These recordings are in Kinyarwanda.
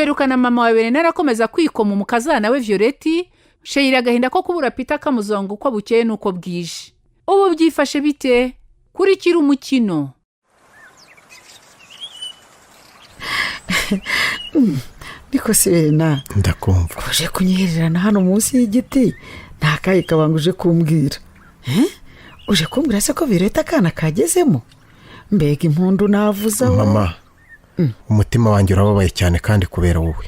duherukana mama wa Bernard akomeza kwikoma umukazana we Violette, sheyira agahinda ko kubura Peter kamuzonga uko bukeye nuko bwije. Ubu byifashe bite? Kurikira umukino. Niko se Bernard, ndakumva. uje kunyihererana hano munsi y'igiti nta kayi kabanguje kumbwira. Uje kumbwira se ko Violette akana kagezemo? Mbega impundu navuza wowe. Mama, umutima wanjye urababaye cyane kandi kubera wowe.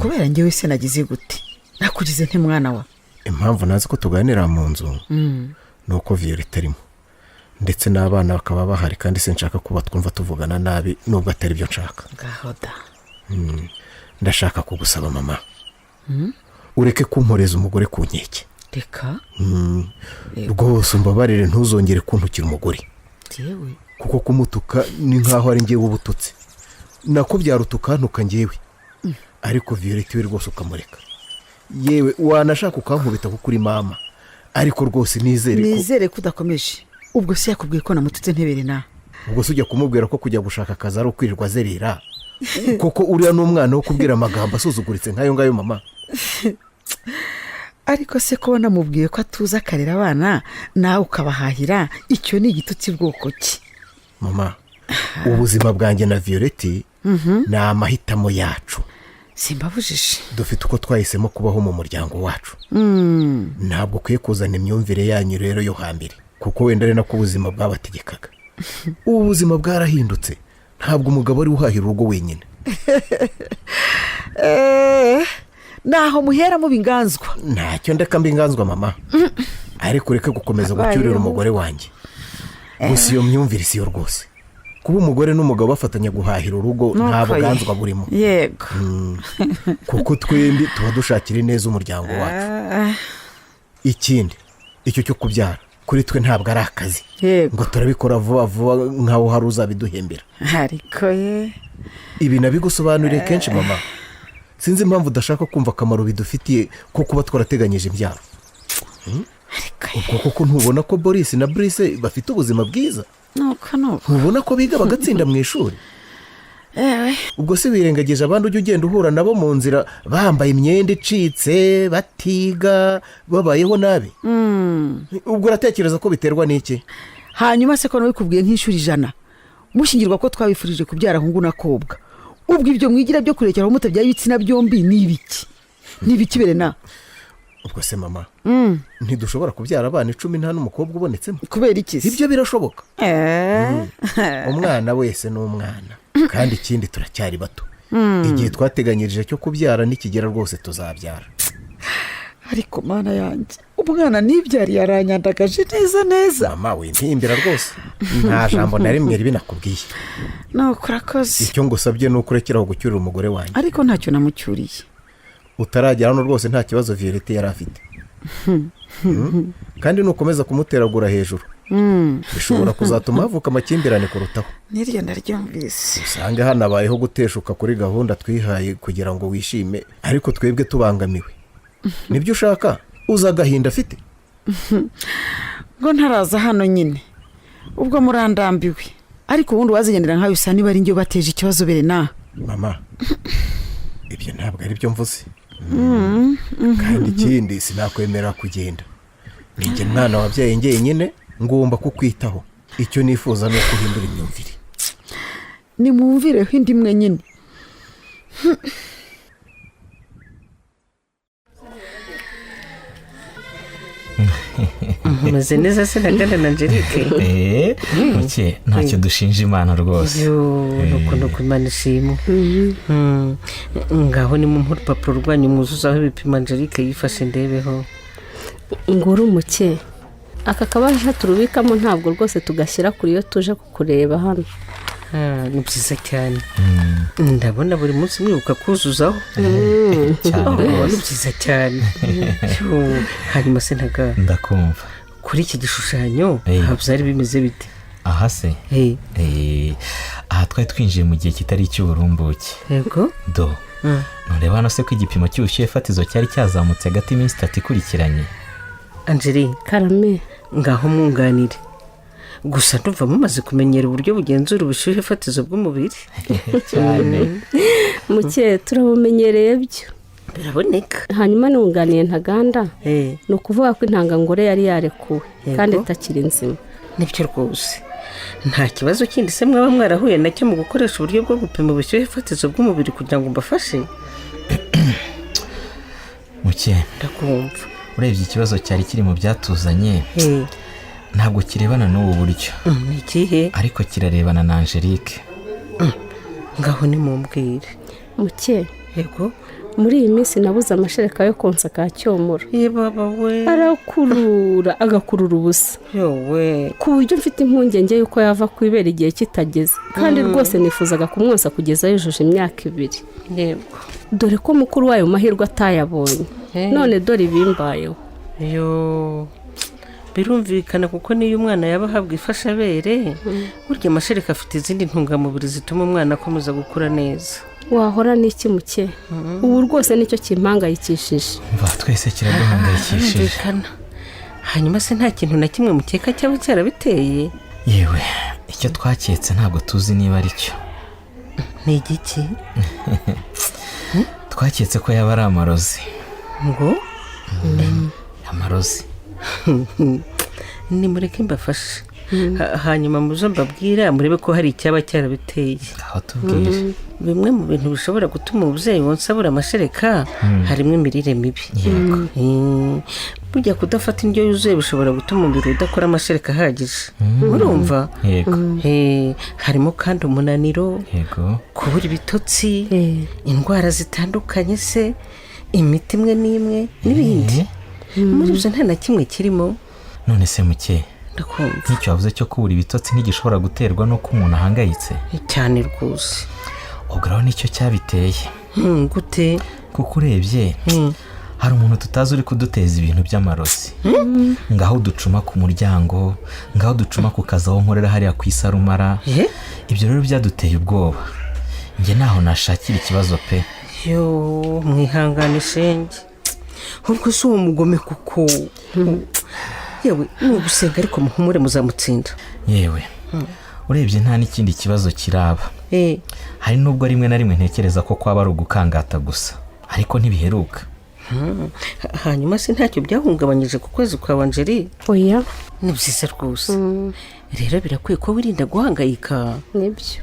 Kubera njyewe se nagize gute? Nakugize nte mwana wa? Impamvu nazi ko tuganira mu nzu nuko Violette arimo, ndetse n'abana bakaba bahari kandi sinshaka kuba twumva tuvugana nabi nubwo atari byo nshaka. Gahoda. Ndashaka kugusaba mama, ureke kumporeza umugore ku nkeke. Reka rwose umbabarire, ntuzongere kuntukira umugore. Jewe kuko kumutuka ni nkaho ari njyewe ubututse. Nako byarutuka ntuka njyewe, ariko Violette we rwose ukamureka. Yewe wanashaka ukankubita kuko uri mama, ariko rwose nizere ko udakomeje. Ubwo se yakubwiye ko namututse ntebere na? Ubwo se ujya kumubwira ko kujya gushaka akazi ari ukwirirwa azerera? Koko uriya n'umwana wo kubwira amagambo asuzuguritse nkayo ngayo mama. Ariko se ko namubwiye ko atuza akarera abana nawe ukabahahira, icyo ni igitutsi bwoko ki? Mama, ubuzima bwanjye na Violette ni amahitamo yacu. Simbabujije. Dufite uko twahisemo kubaho mu muryango wacu. Ntabwo ukwiye kuzana imyumvire yanyu rero yo hambere, kuko wenda ari nako ubuzima bwabategekaga. Ubu buzima bwarahindutse, ntabwo umugabo ari uhahira urugo wenyine. Naho muhera mu binganzwa. Ntacyo ndeka mbinganzwa mama, ariko ureke gukomeza gucyurira umugore wanjye. Gusa iyo myumvire si yo rwose. Kuba umugore n'umugabo bafatanya guhahira urugo nta buganzwa burimo. Yego. Kuko twembi tuba dushakira neza umuryango wacu. Ikindi, icyo cyo kubyara kuri twe ntabwo ari akazi ngo turabikora vuba vuba nkaho hari uzabiduhembera. Ariko ibi nabigusobanuriye kenshi mama. Sinzi impamvu udashaka kumva akamaro bidufitiye ko kuba twarateganyije imbyaro. Kuko ntubona ko Boris na Brice bafite ubuzima bwiza? Ntubona ko biga bagatsinda mu ishuri? Ubwo se wirengagije abandi ujya ugenda uhura nabo mu nzira bambaye imyenda icitse, batiga, babayeho nabi? Ubwo uratekereza ko biterwa n'iki? Hanyuma se ko nabikubwiye nk'ishuri 100 mushingirwa ko twabifurije kubyara hungu na kobwa. Ubwo ibyo mwigira byo kurekera aho mutabyaye ibitsina byombi ni ibiki? Ni ibiki Bernard? Ubwo se mama, ntidushobora kubyara abana 10 nta n'umukobwa ubonetsemo? Kubera iki? Ibyo birashoboka. Umwana wese ni umwana, kandi ikindi turacyari bato. Igihe twateganyirije cyo kubyara nikigera rwose tuzabyara. Ariko mana yanjye, umwana nibyari yaranyandagaje neza. Mama we ntimbira rwose, nta jambo na rimwe ribi nakubwiye. Urakoze. Icyo ngusabye ni ukurekeraho gucyurira umugore wanjye. Ariko ntacyo namucyuriye. Utaragera hano rwose nta kibazo Violette yari afite. Kandi nukomeza kumuteragura hejuru, bishobora kuzatuma havuka amakimbirane kurutaho. Niryo ndaryumvise. Usanga hanabayeho guteshuka kuri gahunda twihaye kugira ngo wishime, ariko twebwe tubangamiwe. Nibyo ushaka uzagahinda afite? Ngo ntaraza hano nyine, ubwo murandambiwe. Ariko ubundi wazigendera nkayo usa niba ari njye bateje ikibazo Bernard. Mama, ibyo ntabwo ari byo mvuze. Kandi ikindi sinakwemera kugenda. Ninjye mwana wabyaye njyenyine, ngomba kukwitaho. Icyo nifuza ni ukuhindura imyumvire. Nimumvireho indi mwe nyine. Meze neza se nagana na Angelique? Muke ntacyo dushinja Imana rwose. Nuko Imana ishimwe. Ngaho ni mu rupapuro rwanyu mwuzuzaho ibipimo Angelique yifashe ndebeho. Nguru muke, aka kabasha turubikamo ntabwo rwose tugashyira kuri yo tuje kukureba hano. Ni byiza cyane. Ndabona buri munsi mwibuka kuzuzaho. Ni byiza cyane. Hanyuma se ndakumva. Kuri iki gishushanyo byari bimeze bite? Aha se aha twari twinjiye mu gihe kitari icy'uburumbuke. Yego. Nureba hano se ko igipimo cy'ubushyuhe fatizo cyari cyazamutse hagati y'iminsi 3 ikurikiranye. Angelique, Karame, ngaho mwunganire. gusa ndumva mumaze kumenyera uburyo bugenzura ubushyuhe fatizo bw'umubiri cyane. muke turabumenyereye byo biraboneka. hanyuma nunganiye ntaganda Eh, ni ukuvuga ko intangangore yari yarekuwe Yego. kandi itakiri nzima. nibyo rwose. nta kibazo kindi se mwaba mwarahuye nacyo mu gukoresha uburyo bwo gupima ubushyuhe fatizo bw'umubiri kugira ngo mbafashe? muke ndakumva. urebye ikibazo cyari kiri mu byatuzanye Eh, ntabwo kirebana n'ubu buryo ni ikihe? ariko kirarebana na Angelique. ngaho nimumbwire. muke yego. muri iyi minsi nabuze amashereka yo konsa ka cyomoro. ye baba we. arakurura agakurura ubusa yowe. ku buryo mfite impungenge y'uko yava ku ibere igihe kitageze kandi rwose nifuzaga kumwonsa kugeza yujuje imyaka 2. yego. dore ko mukuru wayo mu mahirwe atayabonye. none dore ibimbayeho. yo birumvikana kuko niyo umwana yaba ahabwa ifashabere burya amashereka afite izindi ntungamubiri zituma umwana akomeza gukura neza. wahora n'iki muke ubu rwose nicyo kimpangayikishije. mva twese kiraduhangayikishije. birumvikana. hanyuma se nta kintu na kimwe mukeka cyaba cyarabiteye? yewe icyo twaketse ntabwo tuzi niba ari cyo. ni igiki? twaketse ko yaba ari amarozi. ngo amarozi. nimureke mbafashe. hanyuma muzo mbabwira murebe ko hari icyaba cyarabiteye. aho tubwire. bimwe mu bintu bishobora gutuma umubyeyi wonsa abura amashereka harimo imirire mibi. yego. burya kudafata indyo yuzuye bishobora gutuma umubiri udakora amashereka ahagije. murumva? yego. harimo kandi umunaniro, yego. kubura ibitotsi, indwara zitandukanye se, imiti imwe n'imwe n'ibindi. muri ibyo nta na kimwe kirimo. none se muke ndakumva. nk'icyo wavuze cyo kubura ibitotsi ntigishobora guterwa n'uko umuntu ahangayitse? cyane rwose. ubwo rero nicyo cyabiteye. gute? kuko urebye hari umuntu tutazi uri kuduteza ibintu by'amarozi. ngaho ducuma ku muryango, ngaho ducuma ku kazi aho nkorera hariya ku isarumara. ibyo rero byaduteye ubwoba. njye naho nashakira ikibazo pe. yo mwihangane shenge. ahubwo si uwo mugome kuko yewe ni ugusenga ariko muhumure muzamutsinda. yewe urebye nta n'ikindi kibazo kiraba. hari n'ubwo rimwe na rimwe ntekereza ko kwaba ari ugukangata gusa ariko ntibiheruka. hanyuma se ntacyo byahungabanyije ku kwezi kwa Angelique? oya ni byiza rwose. rero birakwiye ko wirinda guhangayika. nibyo.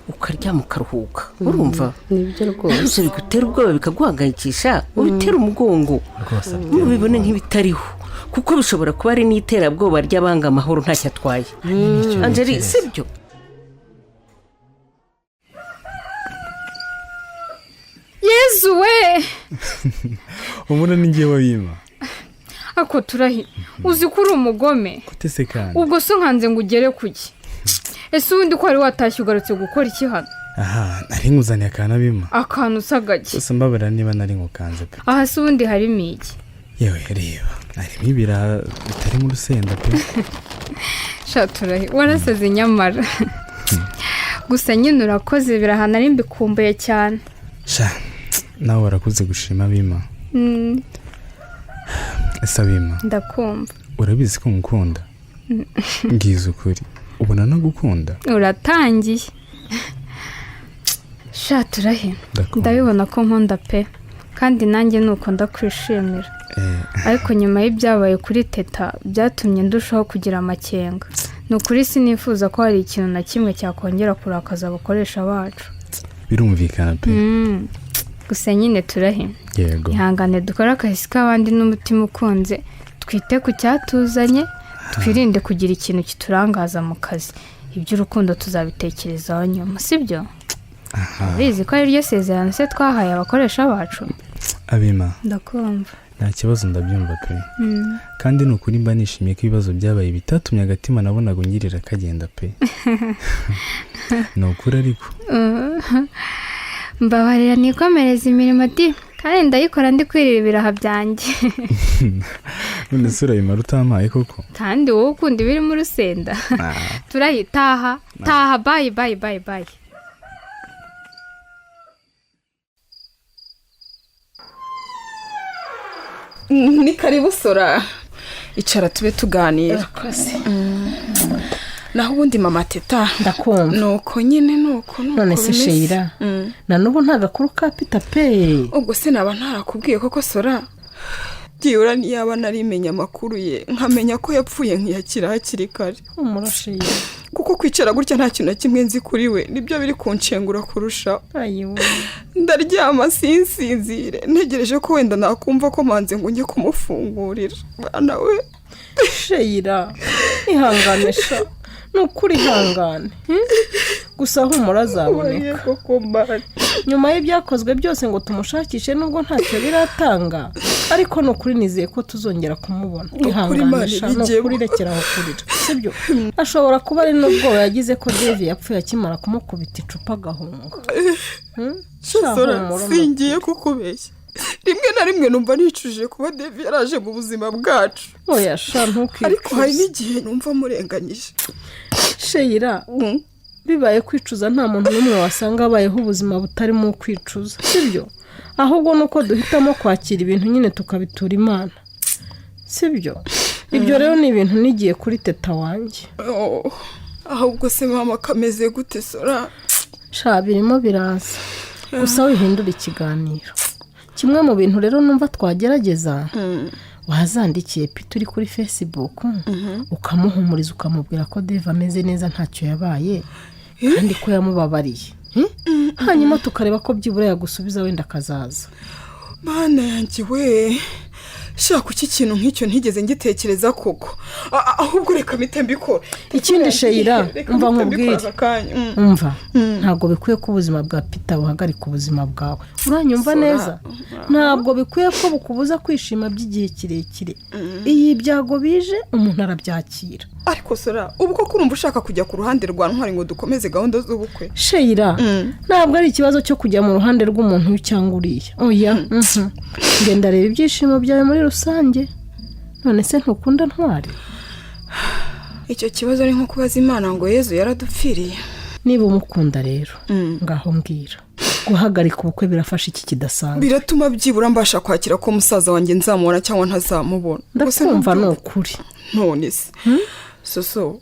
ukaryama ukaruhuka. urumva? nibyo rwose. ibyo bigutera ubwoba bikaguhangayikisha ubitera umugongo. rwose mubibone nk'ibitariho kuko bishobora kuba ari n'iterabwoba ry'abanga amahoro ntacyo atwaye. Angelique sibyo? yezu we umuna ni ngewe wabima. ako turahi uzi ko uri umugome. kutese kandi ubwo so nkanze ngo ugere kuki? ese ubundi ko wari watashye ugarutse gukora iki hano? aha nari nkuzaniye akantu abima. akantu usagage. gusa mbabara niba nari nkukanze pe. aha se ubundi harimo iki? yewe reba harimo ibiraha bitari mu rusenda pe. sha turahi warasaze nyamara. gusa nyine urakoze ibiraha nari mbikumbuye cyane. sha nawe warakuze gushima abima. ese abima ndakumva. urabizi ko ngukunda. mbwiza ukuri ubona no gukunda. uratangiye. sha turahi ndabibona ko nkunda pe kandi nanjye nuko ndakwishimira. ariko nyuma y'ibyabaye kuri teta byatumye ndushaho kugira amakenga. ni ukuri sinifuza ko hari ikintu na kimwe cyakongera kurakaza abakoresha bacu. birumvikana pe. gusa nyine turahi yego ihangane dukore akazi k'abandi n'umutima ukunze twite ku cyatuzanye twirinde kugira ikintu kiturangaza mu kazi. iby'urukundo tuzabitekerezaho nyuma sibyo? bizi ko ari ryo sezerano se twahaye abakoresha bacu. abima ndakumva. nta kibazo ndabyumva pe. kandi ni ukuri mba nishimiye ko ibibazo byabaye bitatumye agatima nabonaga ungirira kagenda pe. ni ukuri ariko mbabarira nikomereza imirimo di kandi ndayikora ndi kwirira ibiraha byanjye. none se urabimara utampaye koko? kandi wowe ukunda ibiri mu rusenda. turayitaha taha bayi bayi bayi bayi. ni karibu sora icara tube tuganira. naho ubundi mama teta ndakumva nuko nyine nuko none se Sheila na n'ubu nta gakuru ka Peter pe ubwo se naba ntarakubwiye koko Sora byibura niyaba narimenya amakuru ye nkamenya ko yapfuye nkiyakira hakiri kare umurashiye kuko kwicara gutya nta kintu na kimwe nzi kuri we nibyo biri kunshengura kurusha ayiwe ndaryama sinsinzire ntegereje ko wenda nakumva ko manze ngo njye kumufungurira bana we Sheila ihanganisha nukuri hangane gusa humura azaboneka nyuma y'ibyakozwe byose ngo tumushakishe nubwo ntacyo biratanga ariko nukuri nizeye ko tuzongera kumubona ihanganisha nukuri rekeraho kurira sibyo ashobora kuba ari nubwo yagize ko Dave yapfuye akimara kumukubita icupa agahunga Sora singiye kukubeshya rimwe na rimwe numva nicuje kuba Dave yaraje mu buzima bwacu oya sha ntukicuze ariko hari n'igihe numva murenganyije Sheila bibaye kwicuza nta muntu n'umwe wasanga abayeho ubuzima butarimo kwicuza sibyo ahubwo nuko duhitamo kwakira ibintu nyine tukabitura Imana sibyo ibyo rero ni ibintu nigiye kuri teta wanjye ahubwo se mama kameze gute Sora sha birimo biraza gusa wihindura ikiganiro kimwe mu bintu rero numva twagerageza wazandikiye Peter uri kuri Facebook ukamuhumuriza ukamubwira ko Dave ameze neza ntacyo yabaye kandi ko yamubabariye hanyuma tukareba ko byibura yagusubiza wenda akazaza bana yanjye we shaka iki kintu nk'icyo ntigeze ngitekereza koko ahubwo reka mbikora ikindi Sheila umva nkubwire umva ntabwo bikwiye ko ubuzima bwa Peter buhagarika ubuzima bwawe uranyumva neza ntabwo bikwiye ko bukubuza kwishima by'igihe kirekire iyi byago bije umuntu arabyakira ariko Sora ubwo kurumva ushaka kujya ku ruhande rwa Ntwari ngo dukomeze gahunda z'ubukwe Sheila ntabwo ari ikibazo cyo kujya mu ruhande rw'umuntu cyangwa uriya oya ngenda reba ibyishimo byawe muri rusange none se ntukunda Ntwari icyo kibazo ni nko kubaza Imana ngo Yezu yaradupfiriye niba umukunda rero ngaho mbwira guhagarika ubukwe birafasha iki kidasanzwe biratuma byibura mbasha kwakira ko musaza wanjye nzamubona cyangwa ntazamubona ndakumva ni ukuri none se soso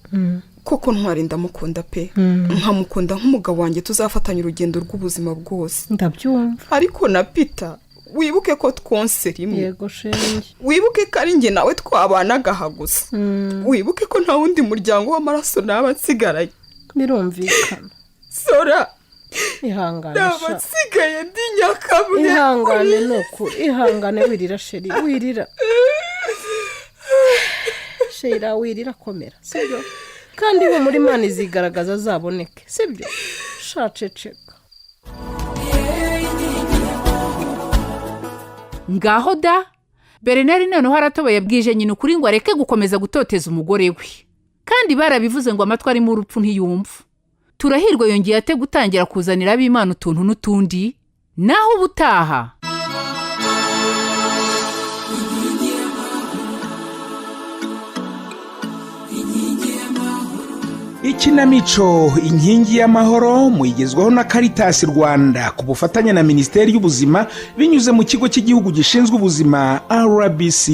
koko Ntwari ndamukunda pe nkamukunda nk'umugabo wanjye tuzafatanya urugendo rw'ubuzima bwose ndabyumva ariko na Peter wibuke ko twonse rimwe yego shenge wibuke ko ari njye nawe twabanaga gusa wibuke ko nta wundi muryango w'amaraso naba nsigaranye birumvikana Sora ihangane naba nsigaye ndi nyakamwe ihangane nuko ihangane wirira sheri wirira Sheila wirira komera sibyo kandi bo muri Imana izigaragaza zaboneke sibyo shaceceka ngaho da Bernard noneho aratoboye bwije nyine ukuri ngo areke gukomeza gutoteza umugore we kandi barabivuze ngo amatwi arimo urupfu ntiyumva turahirwa yongeye ate gutangira kuzanira ab'Imana utuntu n'utundi naho ubutaha Ikinamico inkingi y'amahoro muyigezwaho na Caritas Rwanda ku bufatanye na Minisiteri y'Ubuzima binyuze mu kigo cy'igihugu gishinzwe ubuzima RBC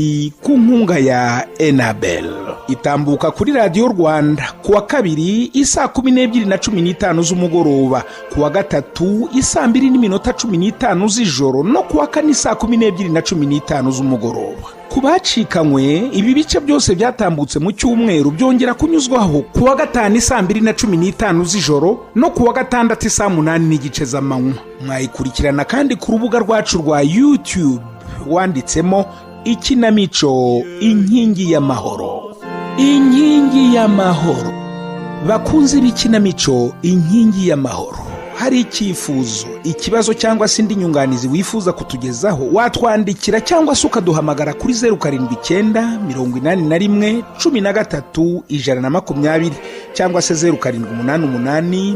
ku nkunga ya Enabel. Itambuka kuri Radio Rwanda kuwa kabiri isa 12:15 z'umugoroba, kuwa gatatu isa 2:15 z'ijoro no kuwa kane isa 12:15 z'umugoroba. Kubacikanywe ibi bice byose byatambutse mu cyumweru byongera kunyuzwaho kuwa gatanu isa 2:15 z'ijoro no kuwa gatandatu isa 8:00 z'amanywa. Mwayikurikirana kandi ku rubuga rwacu rwa YouTube wanditsemo Ikinamico inkingi y'amahoro. Inkingi y'amahoro. Bakunze b'ikinamico inkingi y'amahoro. Hari icyifuzo, ikibazo cyangwa se indi nyunganizi wifuza kutugezaho, watwandikira cyangwa se ukaduhamagara kuri 079 81 13 120 cyangwa se 0788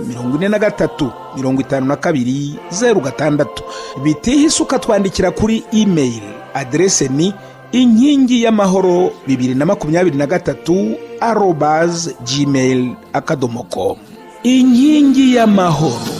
43 52 06. Bitihise ukatwandikira kuri email, adresse ni inkingi y'amahoro 2023@gmail.com. Inkingi y'amahoro.